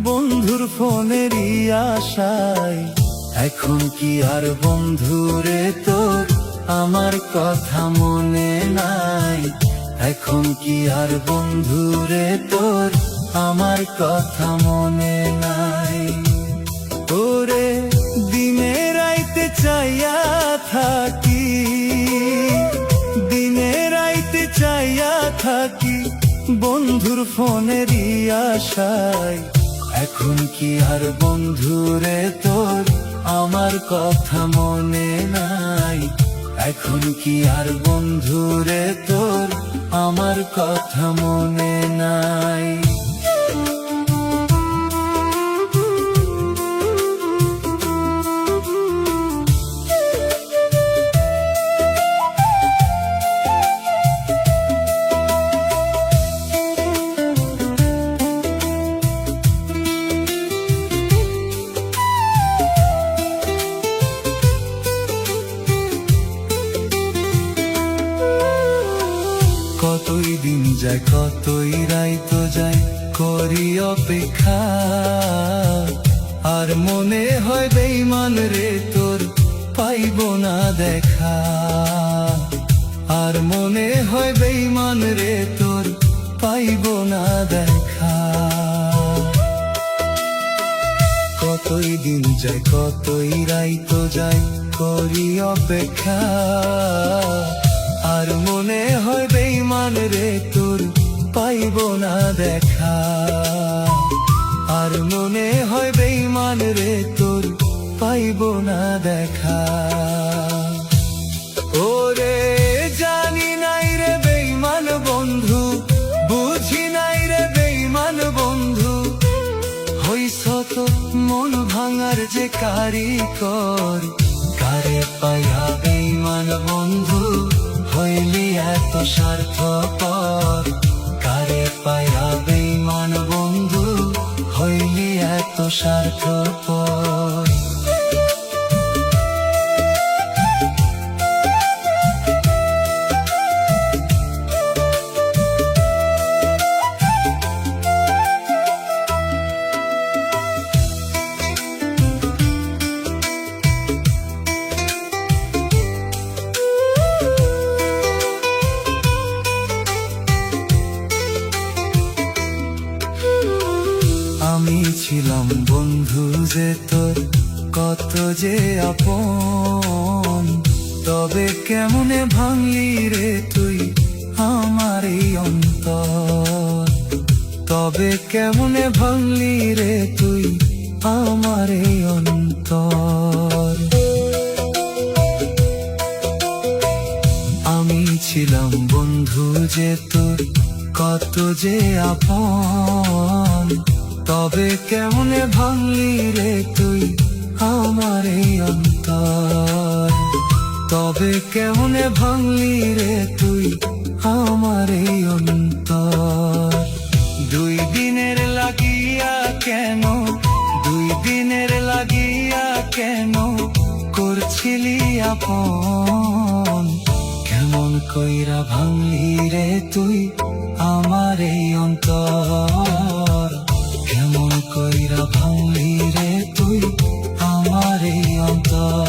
বন্ধুর ফোনেরই আশায়। এখন কি আর বন্ধুরে তোর আমার কথা মনে নাই? এখন কি আর বন্ধুরে তোর আমার কথা মনে নাই? তোরে দিনে রাইতে চাইয়া থাকি, দিনে রাইতে চাইয়া থাকি বন্ধুর ফোনেরই আশায়। এখন কি আর বন্ধুরে তোর আমার কথা মনে নাই? এখন কি আর বন্ধুরে তোর আমার কথা মনে নাই? কতই দিন যায়, কতই রাইত যায়, করি অপেক্ষা। আর মনে হয় বেঈমান রে তোর পাইব না দেখা। আর মনে হয় বেঈমান রে তোর পাইব না দেখা। কতই দিন যায়, কতই রাইত যায়, করি অপেক্ষা। আর মনে হয় বেঈমান রে তোর পাইব না দেখা। আর মনে হয় বেঈমান রে তোর পাইব না দেখা। ওরে জানি নাই রে বেঈমান বন্ধু, বুঝি নাই রে বেঈমান বন্ধু, হইছ তো মন ভাঙার যে কারিগর। কারে পাইয়া বেঈমান বন্ধু হইলি এত স্বার্থপর? কারে পাইয়া বেঈমান বন্ধু হইলি এত স্বার্থপর? আমি ছিলাম বন্ধু যে তোর কত যে আপন, তবে কেমনে ভাঙলি রে তুই আমার এই অন্তর? তবে কেমনে ভাঙলি রে তুই আমার এই অন্তর? আমি ছিলাম বন্ধু যে তোর কত যে আপন, তবে কেমনে ভাঙলি রে তুই আমার এই অন্তর? তবে কেমনে ভাঙলি রে তুই আমার এই অন্তর? দুই দিনের লাগিয়া কেন, দুই দিনের লাগিয়া কেন করছিলি আপন? কেমন কইরা ভাঙলি রে তুই আমার এই অন্তর? কেমন কইরা ভাঙলি রে তুই আমার এই অন্তর?